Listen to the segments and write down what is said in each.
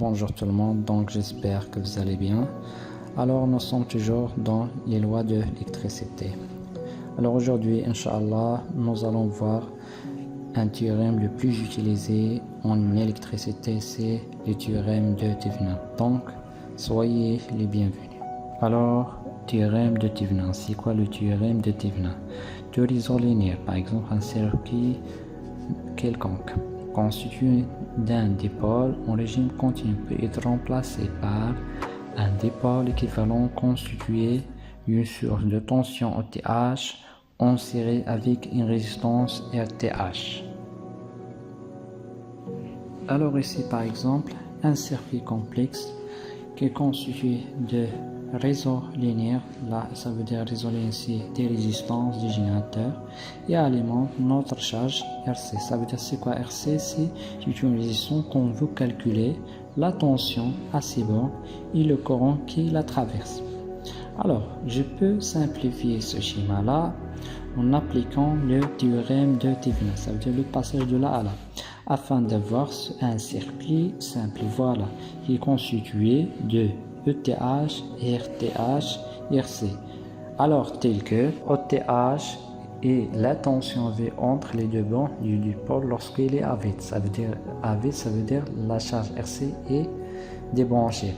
Bonjour tout le monde, donc j'espère que vous allez bien. Alors nous sommes toujours dans les lois de l'électricité. Alors aujourd'hui, Inch'Allah, nous allons voir un théorème le plus utilisé en électricité, c'est le théorème de Thevenin. Donc, soyez les bienvenus. Alors, théorème de Thevenin, c'est quoi le théorème de Thevenin? De réseau linéaire, par exemple un circuit quelconque, constitué d'un dipôle en régime continu peut être remplacé par un dipôle équivalent constitué d'une source de tension OTH en série avec une résistance RTH. Alors ici par exemple un circuit complexe qui est constitué de réseau linéaire, là ça veut dire réseau linéaire c'est des résistances des générateurs et alimente notre charge RC. Ça veut dire c'est quoi RC? C'est une résistance qu'on veut calculer la tension à ces bornes et le courant qui la traverse. Alors je peux simplifier ce schéma là en appliquant le théorème de Thevenin, ça veut dire le passage de là à là, afin d'avoir un circuit simple, voilà, qui est constitué de ETH, RTH, RC. Alors, tel que OTH et la tension V entre les deux bords du dipôle lorsqu'il est à vide. Ça veut dire la charge RC est débranchée.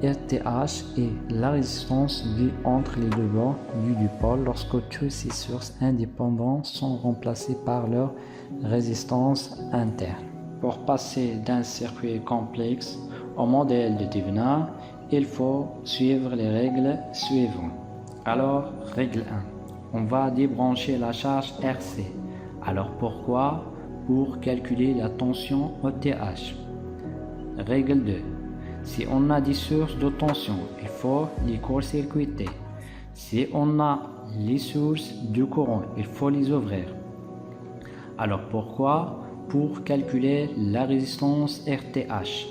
RTH et la résistance V entre les deux bords du dipôle lorsque toutes ces sources indépendantes sont remplacées par leur résistance interne. Pour passer d'un circuit complexe au modèle de Thevenin, il faut suivre les règles suivantes. Alors, règle 1. On va débrancher la charge RC. Alors pourquoi? Pour calculer la tension OTH. Règle 2. Si on a des sources de tension, il faut les court-circuiter. Si on a les sources de courant, il faut les ouvrir. Alors pourquoi? Pour calculer la résistance RTH.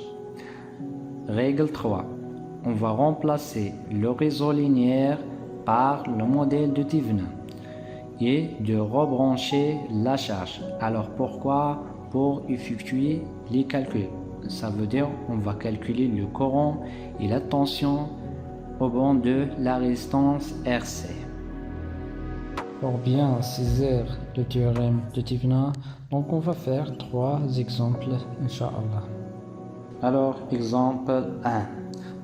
Règle 3. On va remplacer le réseau linéaire par le modèle de Thevenin et de rebrancher la charge. Alors pourquoi? Pour effectuer les calculs. Ça veut dire on va calculer le courant et la tension au banc de la résistance RC. Pour bien saisir le théorème de Thevenin, donc on va faire 3 exemples, Inch'Allah. Alors, exemple 1.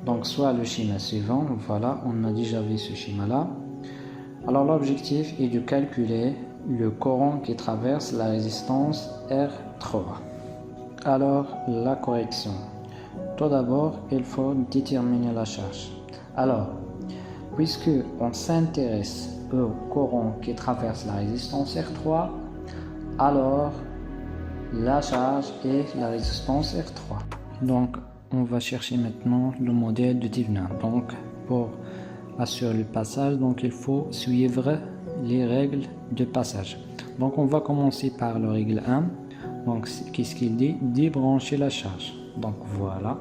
Donc, soit le schéma suivant, voilà, on a déjà vu ce schéma-là. Alors, l'objectif est de calculer le courant qui traverse la résistance R3. Alors, la correction. Tout d'abord, il faut déterminer la charge. Alors, puisque on s'intéresse au courant qui traverse la résistance R3, alors la charge est la résistance R3. Donc, on va chercher maintenant le modèle de Thevenin. Donc, pour assurer le passage, donc il faut suivre les règles de passage. Donc, on va commencer par la règle 1. Donc, qu'est-ce qu'il dit? Débrancher la charge. Donc, voilà.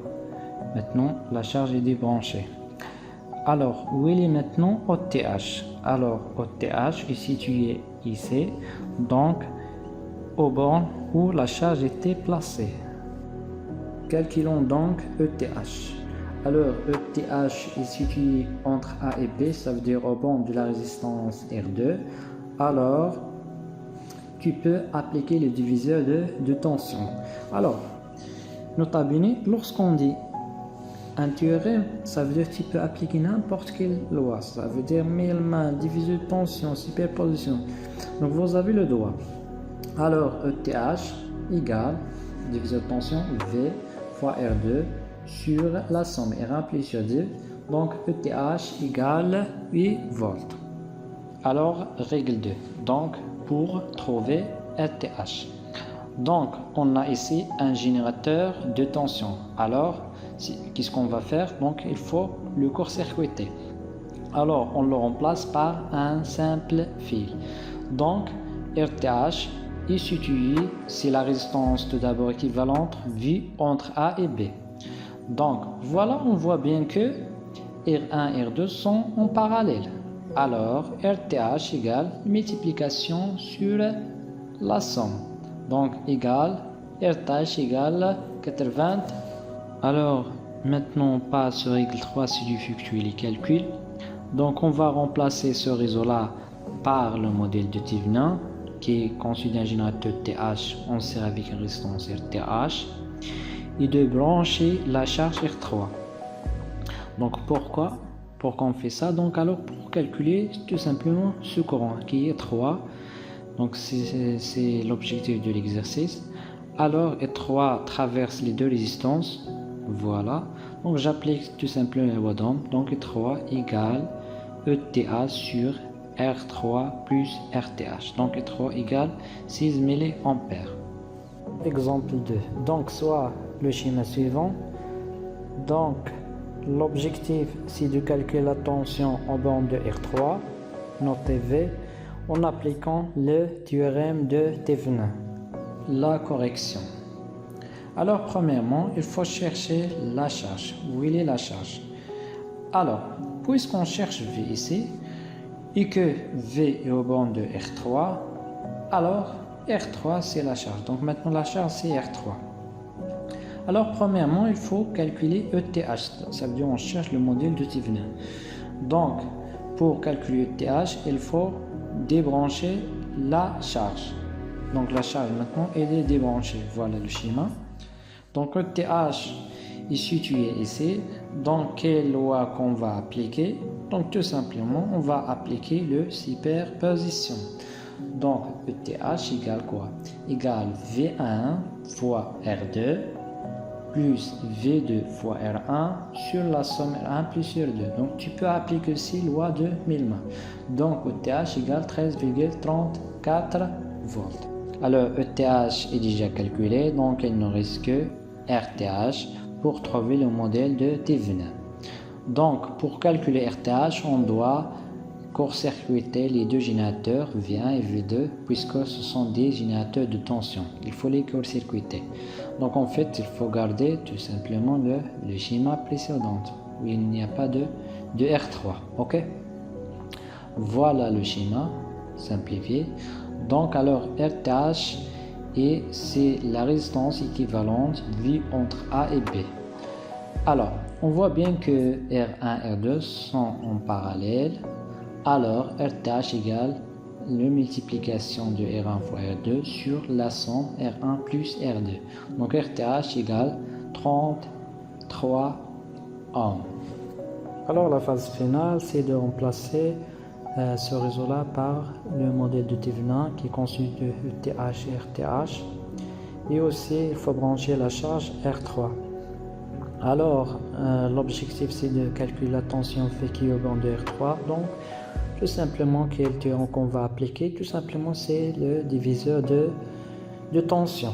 Maintenant, la charge est débranchée. Alors, où il est maintenant OTH? Alors, OTH est situé ici, donc au borne où la charge était placée. Calculons donc ETH. Alors, ETH est situé entre A et B, ça veut dire au borne de la résistance R2. Alors, tu peux appliquer le diviseur de tension. Alors, nota bene, lorsqu'on dit un théorème, ça veut dire que tu peux appliquer n'importe quelle loi. Ça veut dire mille-main, diviseur de tension, superposition. Donc vous avez le droit. Alors ETH égale diviseur de tension V fois R2 sur la somme R1 plus R2. Donc ETH égale 8 volts. Alors règle 2. Donc pour trouver RTH. Donc on a ici un générateur de tension. Alors qu'est-ce qu'on va faire? Donc il faut le court-circuiter. Alors on le remplace par un simple fil. Donc RTH est situé, c'est la résistance tout d'abord équivalente V entre A et B. Donc voilà, on voit bien que R1 et R2 sont en parallèle. Alors RTH égale multiplication sur la somme. Donc égale RTH égale 80 Alors, maintenant, on passe au règle 3 si tu effectues les calculs. Donc, on va remplacer ce réseau-là par le modèle de Thevenin qui est conçu d'un générateur TH en série avec une résistance RTH et de brancher la charge R3. Donc, pourquoi on fait ça? Donc, alors, pour calculer tout simplement ce courant qui est 3. Donc, c'est l'objectif de l'exercice. Alors, R3 traverse les deux résistances. Voilà. Donc, j'applique tout simplement la loi d'Ohm. Donc, R3 égale ETH sur R3 plus RTH. Donc, R3 égale 6 mA. Exemple 2. Donc, soit le schéma suivant. Donc, l'objectif, c'est de calculer la tension en bande de R3, notez V, en appliquant le théorème de Thevenin. La correction. Alors, premièrement, il faut chercher la charge. Où est la charge? Alors, puisqu'on cherche V ici, et que V est au bande de R3, alors R3 c'est la charge. Donc maintenant la charge c'est R3. Alors premièrement, il faut calculer ETH. Ça veut dire on cherche le modèle de Thevenin. Donc pour calculer ETH, il faut débrancher la charge. Donc la charge maintenant elle est débranchée. Voilà le schéma. Donc ETH est situé ici. Dans quelle loi qu'on va appliquer? Donc tout simplement, on va appliquer le superposition. Donc ETH égale quoi? Égale V1 fois R2 plus V2 fois R1 sur la somme R1 plus R2. Donc tu peux appliquer aussi loi de Millman. Donc ETH égale 13,34 volts. Alors ETH est déjà calculé, donc il ne reste que RTH pour trouver le modèle de Thevenin. Donc pour calculer RTH, on doit court-circuiter les deux générateurs V1 et V2 puisque ce sont des générateurs de tension. Il faut les court-circuiter. Donc en fait, il faut garder tout simplement le schéma précédent où il n'y a pas de R3. Ok? Voilà le schéma simplifié. Donc alors RTH et c'est la résistance équivalente V entre A et B. Alors, on voit bien que R1 et R2 sont en parallèle. Alors, RTH égale la multiplication de R1 fois R2 sur la somme R1 plus R2. Donc, RTH égale 33 ohms. Alors, la phase finale, c'est de remplacer ce réseau-là par le modèle de Thevenin qui est conçu de ETH et RTH. Et aussi, il faut brancher la charge R3. Alors, l'objectif, c'est de calculer la tension V qui est au bande de R3. Donc, tout simplement, quel théorème qu'on va appliquer? Tout simplement, c'est le diviseur de tension.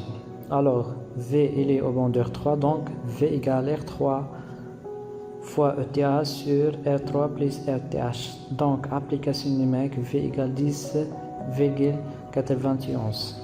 Alors, V, il est au bande de R3. Donc, V égale R3 fois ETH sur R3 plus RTH. Donc, application numérique, V égale 10,91.